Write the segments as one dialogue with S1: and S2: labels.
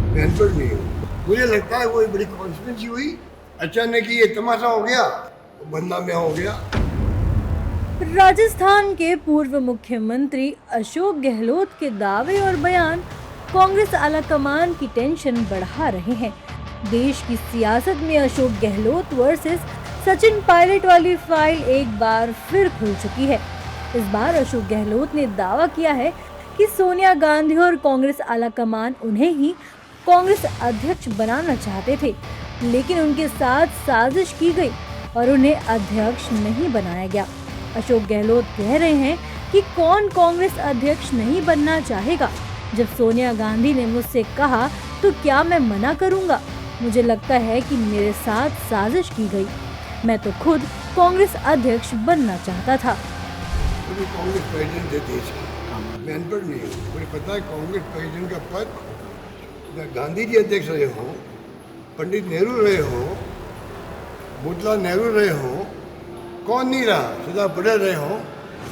S1: बहनपुर नहीं हूँ। मुझे लगता है वो एक बड़ी कॉन्स्पिरेसी हुई, अचानक ये तमाशा हो गया, बंदा में हो गया।
S2: राजस्थान के पूर्व मुख्यमंत्री अशोक गहलोत के दावे और बयान कांग्रेस आलाकमान की टेंशन बढ़ा रहे हैं। देश की सियासत में अशोक गहलोत वर्सेस सचिन पायलट वाली फाइल एक बार फिर खुल चुकी है। इस बार अशोक गहलोत ने दावा किया है कि सोनिया गांधी और कांग्रेस आलाकमान उन्हें ही कांग्रेस अध्यक्ष बनाना चाहते थे, लेकिन उनके साथ साजिश की गई और उन्हें अध्यक्ष नहीं बनाया गया। अशोक गहलोत कह रहे हैं कि कौन कांग्रेस अध्यक्ष नहीं बनना चाहेगा। जब सोनिया गांधी ने मुझसे कहा तो क्या मैं मना करूंगा? मुझे लगता है कि मेरे साथ साजिश की गई। मैं तो खुद कांग्रेस अध्यक्ष बनना चाहता था।
S1: मुझे कांग्रेस प्रेसिडेंट थे देश के, बहनपुर नहीं हूँ। मुझे पता है कांग्रेस प्रेसिडेंट का पद गांधी जी अध्यक्ष रहे हो, पंडित नेहरू रहे हो, मोतीलाल नेहरू रहे हो, कौन नहीं रहा, सरदार पटेल रहे हो।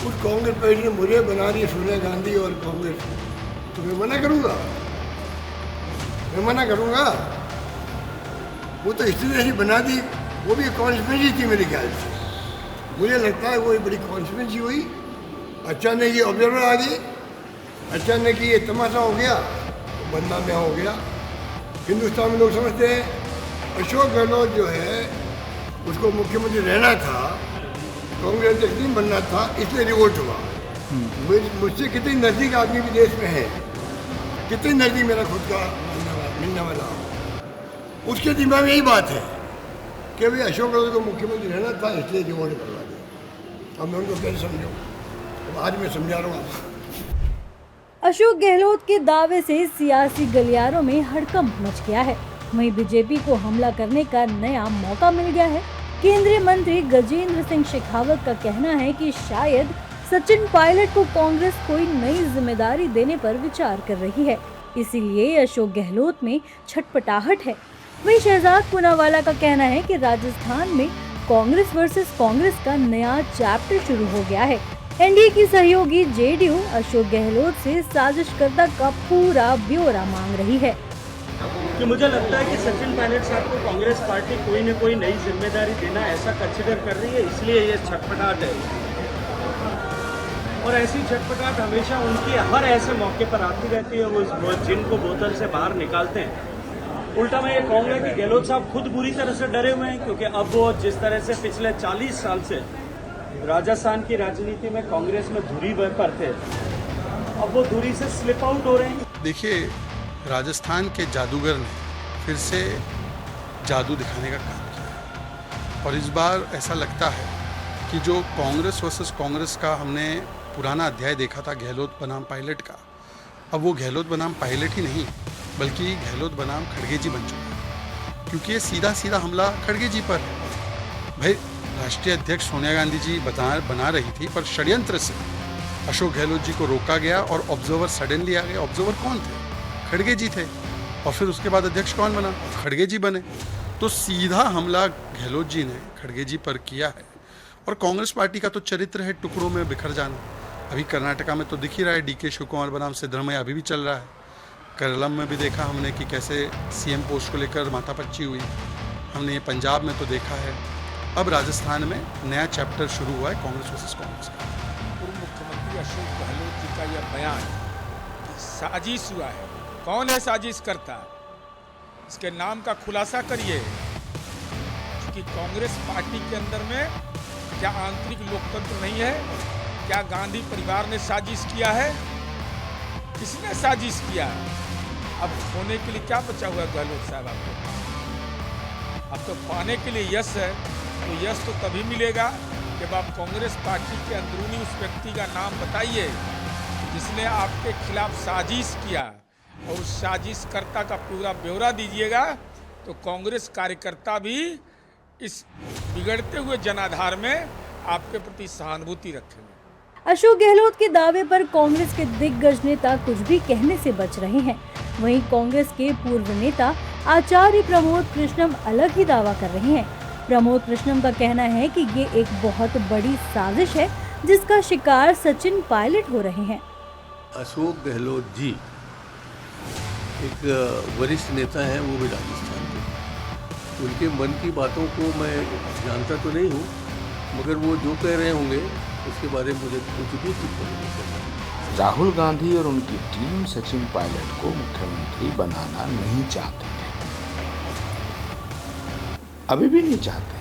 S1: उस कांग्रेस प्रेसिडेंट मुझे बना रही है सोनिया गांधी और कांग्रेस, तो मैं मना करूँगा? मैं मना करूँगा? वो तो इस तरह से बना दी, वो भी कॉन्स्पिरेसी थी मेरे ख्याल से। मुझे लगता है वो एक बड़ी कॉन्स्पिरेसी हुई, अचानक ये ऑब्जर्वर आ गई, अचानक ये तमाशा हो गया, बंदा में हो गया। हिंदुस्तान में लोग समझते हैं अशोक गहलोत जो है उसको मुख्यमंत्री रहना था, कांग्रेस अध्यक्ष नहीं बनना था, इसलिए रिवोल्ट हुआ। मुझसे कितनी नज़दीक आदमी भी देश में है, कितनी नज़दीक मेरा खुद का मिलने वाला, उसके दिमाग में यही बात है कि भाई अशोक गहलोत को मुख्यमंत्री रहना था, इसलिए रिवोल्ट करवा दिया। अब मैं उनको कैसे समझूँ? आज मैं समझा रहा हूँ आपको।
S2: अशोक गहलोत के दावे से सियासी गलियारों में हड़कंप मच गया है। वहीं बीजेपी को हमला करने का नया मौका मिल गया है। केंद्रीय मंत्री गजेंद्र सिंह शेखावत का कहना है कि शायद सचिन पायलट को कांग्रेस कोई नई जिम्मेदारी देने पर विचार कर रही है, इसीलिए अशोक गहलोत में छटपटाहट है। वहीं शहजाद पूनावाला का कहना है कि राजस्थान में कांग्रेस वर्सेस कांग्रेस का नया चैप्टर शुरू हो गया है। एनडीए की सहयोगी जेडीयू अशोक गहलोत से साजिशकर्ता का पूरा ब्यौरा मांग रही है।
S3: कि मुझे लगता है कि सचिन पायलट साहब को कांग्रेस पार्टी कोई न कोई नई जिम्मेदारी देना ऐसा कंसिडर कर रही है, इसलिए ये छटपटाहट है। और ऐसी छटपटाहट हमेशा उनकी हर ऐसे मौके पर आती रहती है, वो जिनको बोतल से बाहर निकालते हैं। उल्टा मैं ये कहूँगा कि गहलोत साहब खुद बुरी तरह से डरे हुए हैं, क्योंकि अब वो जिस तरह से पिछले 40 साल से राजस्थान की राजनीति में कांग्रेस में धुरी पर थे, अब वो धुरी से स्लिप आउट हो रहे हैं।
S4: देखिए, राजस्थान के जादूगर ने फिर से जादू दिखाने का काम किया और इस बार ऐसा लगता है कि जो कांग्रेस वर्सेस कांग्रेस का हमने पुराना अध्याय देखा था गहलोत बनाम पायलट का, अब वो गहलोत बनाम पायलट ही नहीं बल्कि गहलोत बनाम खड़गे जी बन चुका है, क्योंकि ये सीधा सीधा हमला खड़गे जी पर है। भाई, राष्ट्रीय अध्यक्ष सोनिया गांधी जी बना रही थी, पर षड्यंत्र से अशोक गहलोत जी को रोका गया और ऑब्जर्वर सडनली आ गए। ऑब्जर्वर कौन थे? खड़गे जी थे। और फिर उसके बाद अध्यक्ष कौन बना? खड़गे जी बने। तो सीधा हमला गहलोत जी ने खड़गे जी पर किया है। और कांग्रेस पार्टी का तो चरित्र है टुकड़ों में बिखर जाना। अभी कर्नाटका में तो दिख ही रहा है, डीके शिवकुमार बनाम सिद्धरमैया अभी भी चल रहा है। केरलम में भी देखा हमने कि कैसे सीएम पोस्ट को लेकर माथापच्ची हुई। हमने ये पंजाब में तो देखा है। अब राजस्थान में नया चैप्टर शुरू हुआ है कांग्रेस वर्सेस कांग्रेस का।
S5: पूर्व मुख्यमंत्री अशोक गहलोत जी का यह बयान साजिश हुआ है, कौन है साजिश करता, इसके नाम का खुलासा करिए। कि कांग्रेस पार्टी के अंदर में क्या आंतरिक लोकतंत्र नहीं है? क्या गांधी परिवार ने साजिश किया है? किसने साजिश किया? अब होने के लिए क्या बचा हुआ है गहलोत साहब आपको? अब तो पाने के लिए यश है, तो यश तो तभी मिलेगा जब आप कांग्रेस पार्टी के अंदरूनी उस व्यक्ति का नाम बताइए जिसने आपके खिलाफ साजिश किया, और उस साजिशकर्ता का पूरा ब्यौरा दीजिएगा, तो कांग्रेस कार्यकर्ता भी इस बिगड़ते हुए जनाधार में आपके प्रति सहानुभूति रखेंगे।
S2: अशोक गहलोत के दावे पर कांग्रेस के दिग्गज नेता कुछ भी कहने से बच रहे हैं। वहीं कांग्रेस के पूर्व नेता आचार्य प्रमोद कृष्णम अलग ही दावा कर रहे हैं। प्रमोद कृष्णम का कहना है कि ये एक बहुत बड़ी साजिश है जिसका शिकार सचिन पायलट हो रहे हैं।
S6: अशोक गहलोत जी एक वरिष्ठ नेता हैं, वो भी राजस्थान के। उनके मन की बातों को मैं जानता तो नहीं हूँ, मगर वो जो कह रहे होंगे उसके बारे में मुझे कुछ भी टिप्पणी नहीं करना।
S7: राहुल गांधी और उनकी टीम सचिन पायलट को मुख्यमंत्री बनाना नहीं चाहते थे, अभी भी नहीं चाहते।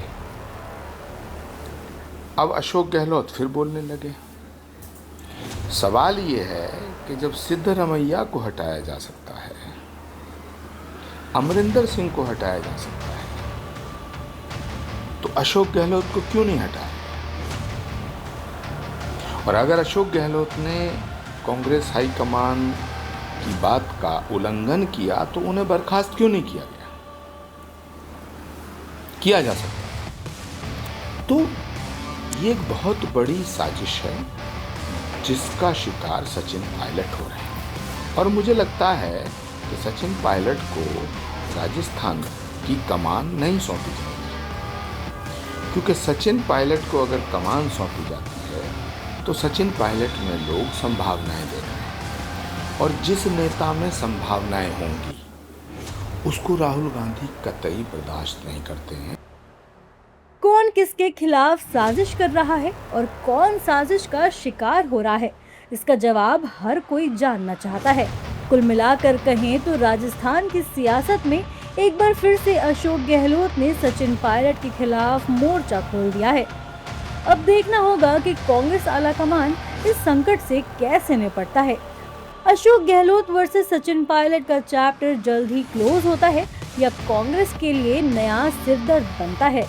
S7: अब अशोक गहलोत फिर बोलने लगे। सवाल ये है कि जब सिद्धरमैया को हटाया जा सकता है, अमरिंदर सिंह को हटाया जा सकता है, तो अशोक गहलोत को क्यों नहीं हटाया? और अगर अशोक गहलोत ने कांग्रेस हाईकमान की बात का उल्लंघन किया तो उन्हें बर्खास्त क्यों नहीं किया गया? किया जा सकता। तो ये एक बहुत बड़ी साजिश है जिसका शिकार सचिन पायलट हो रहे हैं। और मुझे लगता है कि सचिन पायलट को राजस्थान की कमान नहीं सौंपी जाएगी, क्योंकि सचिन पायलट को अगर कमान सौंपी जाती है तो सचिन पायलट में लोग संभावनाएं देख रहे हैं, और जिस नेता में संभावनाएं होंगी उसको राहुल गांधी कतई बर्दाश्त नहीं करते हैं।
S2: कौन किसके खिलाफ साजिश कर रहा है और कौन साजिश का शिकार हो रहा है, इसका जवाब हर कोई जानना चाहता है। कुल मिलाकर कहें तो राजस्थान की सियासत में एक बार फिर से अशोक गहलोत ने सचिन पायलट के खिलाफ मोर्चा खोल दिया है। अब देखना होगा कि कांग्रेस आलाकमान इस संकट से कैसे निपटता है। अशोक गहलोत वर्सेस सचिन पायलट का चैप्टर जल्द ही क्लोज होता है या कांग्रेस के लिए नया सिरदर्द बनता है।